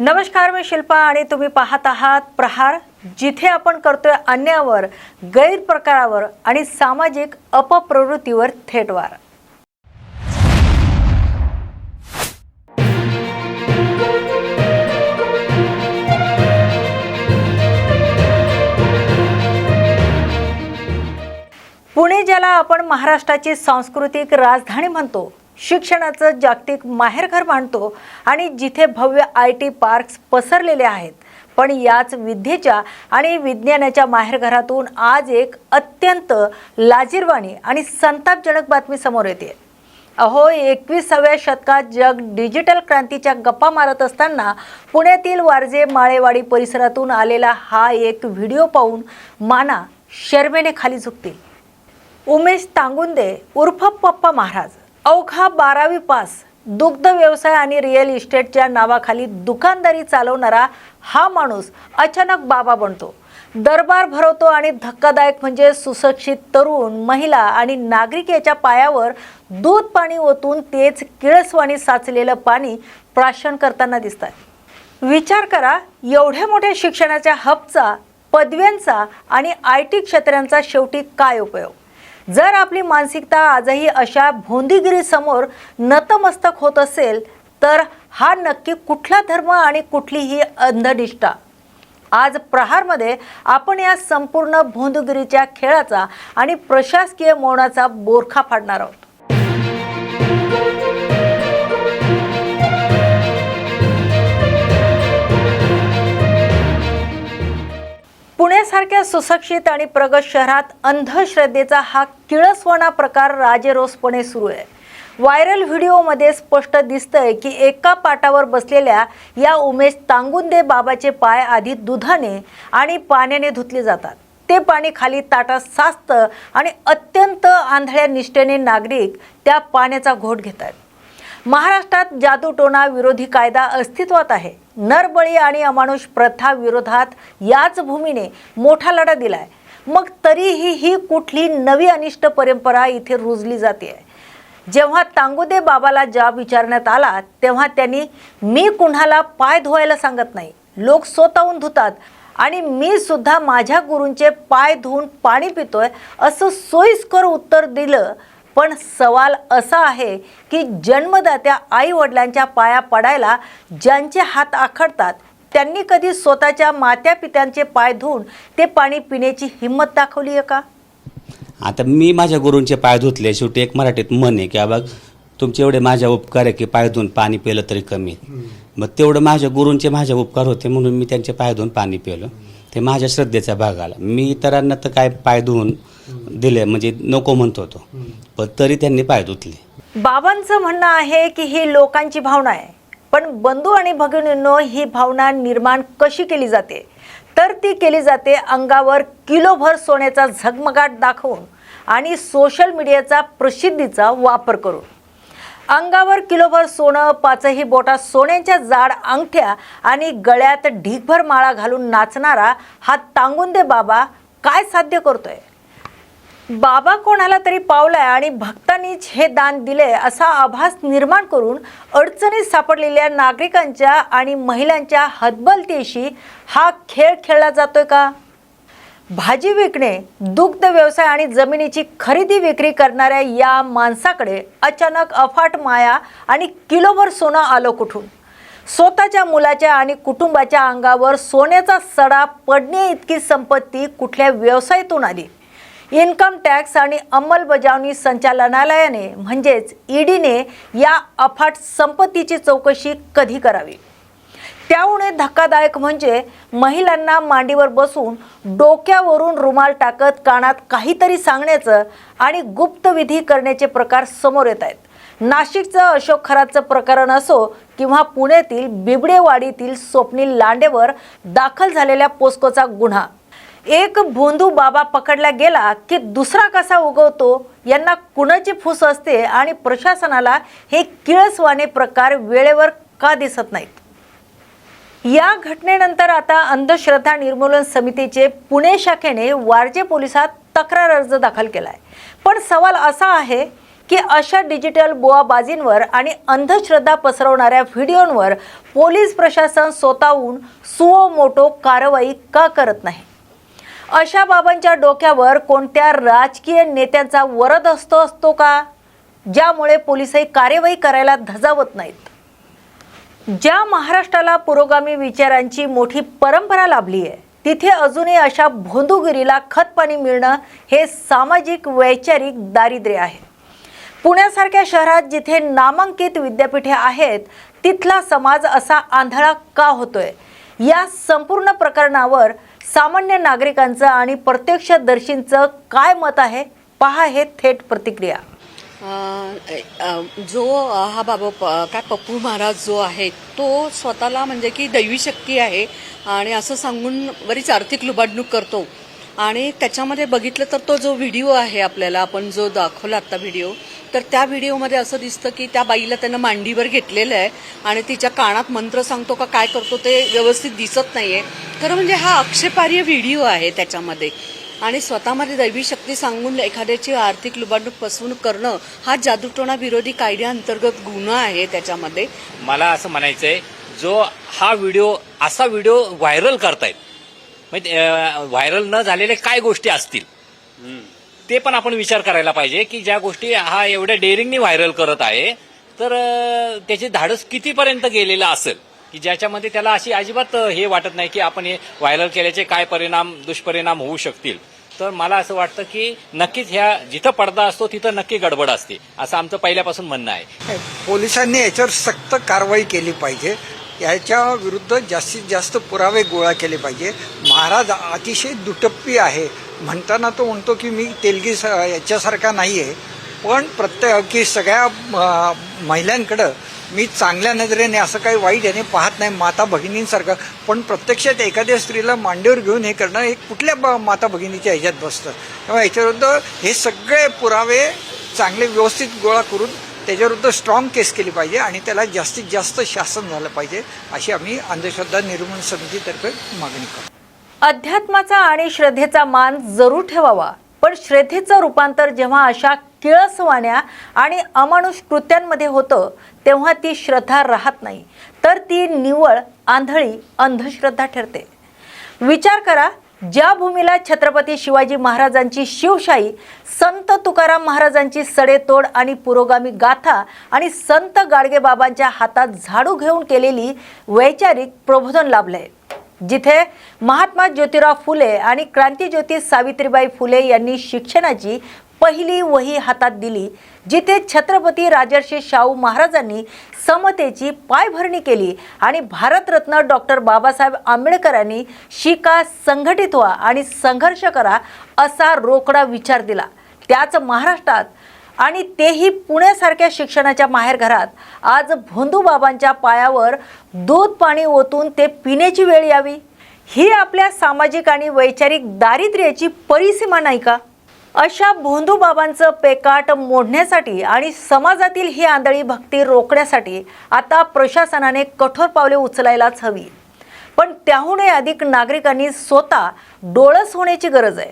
नमस्कार, मी शिल्पा आणि तुम्ही पाहत आहात प्रहार, जिथे आपण करतोय अन्यायावर, गैरप्रकारावर आणि सामाजिक अपप्रवृत्तीवर थेट वार। पुणे, ज्याला आपण महाराष्ट्राची सांस्कृतिक राजधानी म्हणतो, शिक्षणाचं जागतिक माहेरघर मानतो आणि जिथे भव्य IT पार्क्स पसरलेले आहेत, पण याच विद्येच्या आणि विज्ञानाच्या माहेरघरातून आज एक अत्यंत लाजिरवाणी आणि संतापजनक बातमी समोर येते। अहो, 21व्या शतकात जग डिजिटल क्रांतीच्या गप्पा मारत असताना पुण्यातील वारजे माळेवाडी परिसरातून आलेला हा एक व्हिडिओ पाहून माना शर्मेने खाली झुकतील। उमेश तांगुंदे उर्फ पप्पा महाराज, अवघा 12वी पास, दुग्ध व्यवसाय आणि रिअल इस्टेटच्या नावाखाली दुकानदारी चालवणारा हा माणूस अचानक बाबा बनतो, दरबार भरवतो आणि धक्कादायक म्हणजे सुशिक्षित तरुण, महिला आणि नागरिक याच्या पायावर दूध पाणी ओतून तेच किळसवाणी साचलेलं पाणी प्राशन करताना दिसतात। विचार करा, एवढ्या मोठ्या शिक्षणाच्या हबचा, पदव्यांचा आणि IT क्षेत्रांचा शेवटी काय उपयोग जर आपली मानसिकता आजही अशा भोंदीगिरी समोर नतमस्तक होत असेल तर हा नक्की कुठला धर्म आणि कुठलीही अंधनिष्ठा। आज प्रहारमध्ये आपण या संपूर्ण भोंदगिरीच्या खेळाचा आणि प्रशासकीय मौनाचा बोरखा फाडणार आहोत। पुण्यासारख्या सुशिक्षित आणि प्रगत शहरात अंधश्रद्धेचा हा किळसवाणा प्रकार राजेरोसपणे सुरू आहे। व्हायरल व्हिडिओमध्ये स्पष्ट दिसतंय की एका पाटावर बसलेल्या या उमेश तांगुंदे बाबाचे पाय आधी दुधाने आणि पाण्याने धुतले जातात। ते पाणी खाली ताटात साचतं आणि अत्यंत आंधळ्या निष्ठेने नागरिक त्या पाण्याचा घोट घेतात। महाराष्ट्रात जादूटोणा विरोधी कायदा अस्तित्वात आहे। नरबळी आणि अमानुष प्रथा विरोधात याच भूमीने मोठा लढा दिलाय। मग तरीही ही कुठली नवी अनिष्ट परंपरा इथे रुजली जाते। जेव्हा तांगुंदे बाबाला जाब विचारण्यात आला तेव्हा त्यांनी मी कुणाला पाय धुवायला सांगत नाही, लोक स्वतःहून धुतात आणि मी सुद्धा माझ्या गुरूंचे पाय धुवून पाणी पितोय असं सोयीस्कर उत्तर दिलं। पण सवाल असा आहे की जन्मदात्या आई वडिलांच्या पाया पडायला ज्यांचे हात आखडतात त्यांनी कधी स्वतःच्या मात्या पित्यांचे पाय धुवून ते पाणी पिण्याची हिंमत दाखवली आहे का? आता मी माझ्या गुरूंचे पाय धुतले। शेवटी एक मराठीत म्हण आहे की बाबा तुमचे एवढे माझ्या उपकार आहे की पाय धुवून पाणी पिलं तरी कमी। मग तेवढं माझ्या गुरूंचे माझ्या उपकार होते म्हणून मी त्यांचे पाय धुवून पाणी पिलं, ते माझ्या श्रद्धेचा भाग आला। मी इतरांना तर काय पाय धुवून दिले म्हणजे नको म्हणतो होतो, पण तरी त्यांनी पाय धुतले। बाबांचं म्हणणं आहे की ही लोकांची भावना आहे, पण बंधू आणि भगिनींनो, ही भावना निर्माण कशी केली जाते तर ती केली जाते अंगावर किलोभर सोन्याचा झगमगाट दाखवून आणि सोशल मीडियाचा प्रसिद्धीचा वापर करून। अंगावर किलोभर सोनं, 5ही बोटात सोन्याच्या जाड अंगठ्या आणि गळ्यात ढीगभर माळा घालून नाचणारा हा तांगुंदे बाबा काय साध्य करतोय? बाबा कोणाला तरी पावलाय आणि भक्तांनीच हे दान दिले असा आभास निर्माण करून अडचणीत सापडलेल्या नागरिकांच्या आणि महिलांच्या हतबलतेशी हा खेळ खेळला जातोय का? भाजी विकणे, दुग्ध व्यवसाय आणि जमिनीची खरेदी विक्री करणाऱ्या या माणसाकडे अचानक अफाट माया आणि किलोभर सोनं आलं कुठून? स्वतःच्या मुलाच्या आणि कुटुंबाच्या अंगावर सोन्याचा सडा पडणे इतकी संपत्ती कुठल्या व्यवसायातून आली? इन्कम टॅक्स आणि अंमलबजावणी संचालनालयाने म्हणजेच EDने या अफाट संपत्तीची चौकशी कधी करावी? त्यामुळे धक्कादायक म्हणजे महिलांना मांडीवर बसून डोक्यावरून रुमाल टाकत कानात काहीतरी सांगण्याचं आणि गुप्तविधी करण्याचे प्रकार समोर येत आहेत। नाशिकचं अशोक खरातचं प्रकरण असो किंवा पुण्यातील बिबडेवाडीतील स्वप्नील लांडेवर दाखल झालेल्या पोस्कोचा गुन्हा, एक भोंदू बाबा पकडला गेला की दुसरा कसा उगवतो यांना कुणाची फूस असते आणि प्रशासनाला हे किळसवाणे प्रकार वेळेवर का दिसत नाहीत? या घटनेनंतर आता अंधश्रद्धा निर्मूलन समितीचे पुणे शाखेने वारजे पोलिसात तक्रार अर्ज दाखल केलाय। पण सवाल असा आहे की अशा डिजिटल बुवाबाजींवर आणि अंधश्रद्धा पसरवणाऱ्या व्हिडिओंवर पोलीस प्रशासन स्वतःहून सुओ मोटो कारवाई का करत नाही? अशा बाबांच्या डोक्यावर कोणत्या राजकीय नेत्यांचा वरदहस्त असतो का, ज्यामुळे पोलीसही कार्यवाही करायला धजावत नाहीत? ज्या महाराष्ट्राला पुरोगामी विचारांची मोठी परंपरा लाभली आहे, तिथे अजूनही अशा भोंदूगिरीला खतपाणी मिळणं हे सामाजिक वैचारिक दारिद्र्य आहे. पुण्यासारख्या शहरात जिथे नामांकित विद्यापीठे आहेत, तिथला समाज असा आंधळा का होतोय? या संपूर्ण प्रकरणावर सामान्य नागरिकांचं आणि प्रत्यक्षदर्शींचं काय मत आहे? पहा हे थेट प्रतिक्रिया. जो हा बाबा काय पप्पू महाराज जो आहे तो स्वतःला म्हणजे की दैवी शक्ती आहे आणि असं सांगून बरीच आर्थिक लुबाडणूक करतो. आणि त्याच्यामध्ये बघितलं तर तो जो व्हिडिओ आहे आपल्याला आपण जो दाखवला आता व्हिडिओ, तर त्या व्हिडिओमध्ये असं दिसतं की त्या बाईला त्यानं मांडीवर घेतलेलं आहे आणि तिच्या कानात मंत्र सांगतो का काय करतो ते व्यवस्थित दिसत नाहीये. खरं म्हणजे हा आक्षेपार्ह व्हिडिओ आहे त्याच्यामध्ये. आणि स्वतःमध्ये दैवी शक्ती सांगून एखाद्याची आर्थिक लुबाडणूक फसवणूक करणं हा जादूटोणा विरोधी कायद्याअंतर्गत गुन्हा आहे त्याच्यामध्ये. मला असं म्हणायचंय, जो हा व्हिडिओ असा व्हिडिओ व्हायरल करतायत, म्हणजे व्हायरल न झालेले काय गोष्टी असतील ते पण आपण विचार करायला पाहिजे की ज्या गोष्टी हा एवढ्या डेअरिंगनी व्हायरल करत आहे, तर त्याचे धाडस कितीपर्यंत गेलेलं असेल की ज्याच्यामध्ये त्याला अशी अजिबात हे वाटत नाही की आपण हे व्हायरल केल्याचे काय दुष्परिणाम होऊ शकतील. तर मला असं वाटतं की नक्कीच ह्या जिथं पडदा असतो तिथं नक्की गडबड असते, असं आमचं पहिल्यापासून म्हणणं आहे. पोलिसांनी याच्यावर सक्त कारवाई केली पाहिजे. याच्या विरुद्ध जास्तीत जास्त पुरावे गोळा केले पाहिजे. महाराज अतिशय दुटप्पी आहे. म्हणताना तो म्हणतो की मी तेलगी याच्यासारखा नाही आहे, पण की सगळ्या महिलांकडं मी चांगल्या नजरेने असं काही वाईट याने पाहत नाही, माता भगिनींसारखं. पण प्रत्यक्षात एखाद्या स्त्रीला मांडीवर घेऊन हे करणं हे कुठल्या माता भगिनीच्या ह्याच्यात बसतं. तेव्हा याच्याविरुद्ध हे सगळे पुरावे चांगले व्यवस्थित गोळा करून त्याच्याविरुद्ध स्ट्रॉंग केस केली पाहिजे आणि त्याला जास्तीत जास्त शासन झालं पाहिजे, अशी आम्ही अंधश्रद्धा निर्मूलन समितीतर्फे मागणी करतो. अध्यात्माचा आणि श्रद्धेचा मान जरूर ठेवावा, पण श्रद्धेचं रूपांतर जेव्हा अशा किळसवाण्या आणि अमानुष कृत्यांमध्ये होतं तेव्हा ती श्रद्धा राहत नाही, तर ती निव्वळ आंधळी अंधश्रद्धा ठरते. विचार करा, ज्या भूमीला छत्रपती शिवाजी महाराजांची शिवशाही, संत तुकाराम महाराजांची सडेतोड आणि पुरोगामी गाथा आणि संत गाडगेबाबांच्या हातात झाडू घेऊन केलेली वैचारिक प्रबोधन लाभलंय, जिथे महात्मा ज्योतिराव फुले आणि क्रांतिज्योती सावित्रीबाई फुले यांनी शिक्षणाची पहिली वही हातात दिली, जिथे छत्रपती राजर्षी शाहू महाराजांनी समतेची पायभरणी केली आणि भारतरत्न डॉक्टर बाबासाहेब आंबेडकरांनी शिका, संघटित व्हा आणि संघर्ष करा असा रोकडा विचार दिला. त्याच महाराष्ट्रात आणि तेही पुण्यासारख्या शिक्षणाच्या माहेरघरात आज भोंदूबाबांच्या पायावर दूध पाणी ओतून ते पिण्याची वेळ यावी, ही आपल्या सामाजिक आणि वैचारिक दारिद्र्याची परिसीमा नाही का? अशा भोंदूबाबांचं पेकाट मोडण्यासाठी आणि समाजातील ही आंधळी भक्ती रोखण्यासाठी आता प्रशासनाने कठोर पावले उचलायलाच हवी. पण त्याहूनही अधिक नागरिकांनी स्वतः डोळस होण्याची गरज आहे.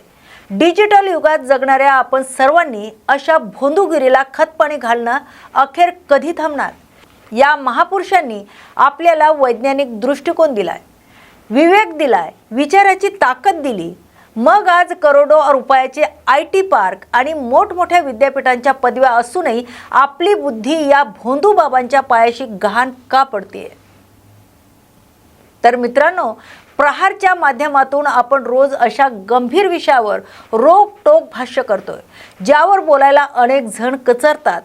डिजिटल युगात जगणाऱ्या आपण सर्वांनी अशा भोंदूगिरीला खतपाणी घालणं अखेर कधी थांबणार? या महापुरुषांनी आपल्याला वैज्ञानिक दृष्टिकोन दिलाय, विवेक दिलाय, विचाराची ताकद दिली. मग आज करोडो रुपयाचे IT पार्क आणि मोठमोठ्या विद्यापीठांच्या पदव्या असूनही आपली बुद्धी या भोंदूबाबांच्या पायाशी गहाण का पडतेय? तर मित्रांनो, प्रहारच्या माध्यमातून आपण रोज अशा गंभीर विषयावर रोखटोक भाष्य करतोय, ज्यावर बोलायला अनेक जण कचरतात.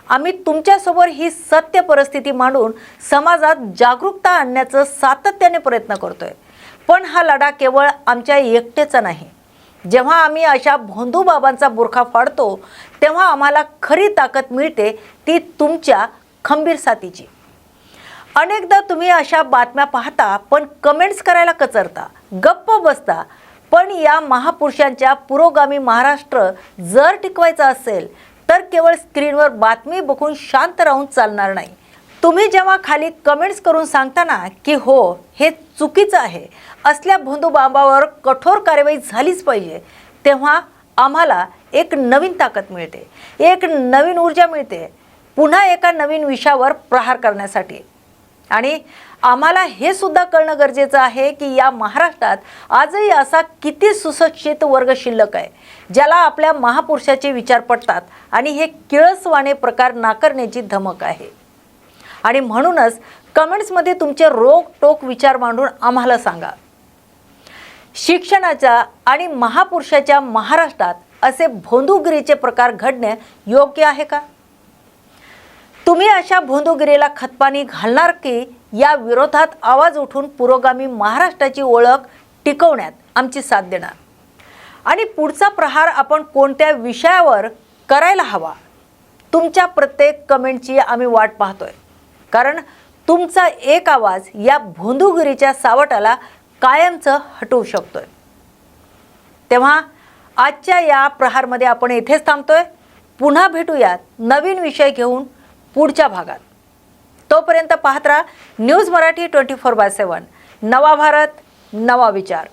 आम्ही तुमच्यासोबत ही सत्य परिस्थिती मांडून समाजात जागरूकता आणण्याचा सातत्याने प्रयत्न करतोय. पण हा लढा केवळ आमच्या एकटेचा नाही. जेव्हा आम्ही अशा भोंदूबाबांचा बुरखा फाडतो तेव्हा आम्हाला खरी ताकद मिळते, ती तुमच्या खंबीर साथीची. अनेकदा तुम्ही अशा बातम्या पाहता पण कमेंट्स करायला कचरता, गप्प बसता. पण या महापुरुषांच्या पुरोगामी महाराष्ट्र जर टिकवायचा असेल तर केवळ स्क्रीनवर बातमी बघून शांत राहून चालणार नाही. तुम्ही जेव्हा खाली कमेंट्स करून सांगता ना की हो हे चुकीचं आहे, असल्या भोंदूबाबांवर कठोर कारवाई झालीच पाहिजे, तेव्हा आम्हाला एक नवीन ताकद मिळते, एक नवीन ऊर्जा मिळते पुन्हा एका नवीन विषयावर प्रहार करण्यासाठी. आणि आम्हाला हे सुद्धा कळणं गरजेचं आहे की या महाराष्ट्रात आजही असा किती सुशिक्षित वर्ग शिल्लक आहे ज्याला आपल्या महापुरुषाचे विचार पटतात आणि हे किळसवाणे प्रकार नाकारण्याची धमक आहे. आणि म्हणूनच कमेंट्समध्ये तुमचे रोखटोक विचार मांडून आम्हाला सांगा, शिक्षणाच्या आणि महापुरुषाच्या महाराष्ट्रात असे भोंदूगिरीचे प्रकार घडणे योग्य आहे का? तुम्ही अशा भोंदूगिरीला खतपाणी घालणार की या विरोधात आवाज उठून पुरोगामी महाराष्ट्राची ओळख टिकवण्यात आमची साथ देणार? आणि पुढचा प्रहार आपण कोणत्या विषयावर करायला हवा? तुमच्या प्रत्येक कमेंटची आम्ही वाट पाहतोय, कारण तुमचा एक आवाज या भोंदूगिरीच्या सावटाला कायमचं हटवू शकतोय. तेव्हा आजच्या या प्रहारमध्ये आपण इथेच थांबतोय. पुन्हा भेटूयात नवीन विषय घेऊन पुढच्या भागात. तोपर्यंत पाहत राहा न्यूज मराठी 24/7. नवा भारत, नवा विचार.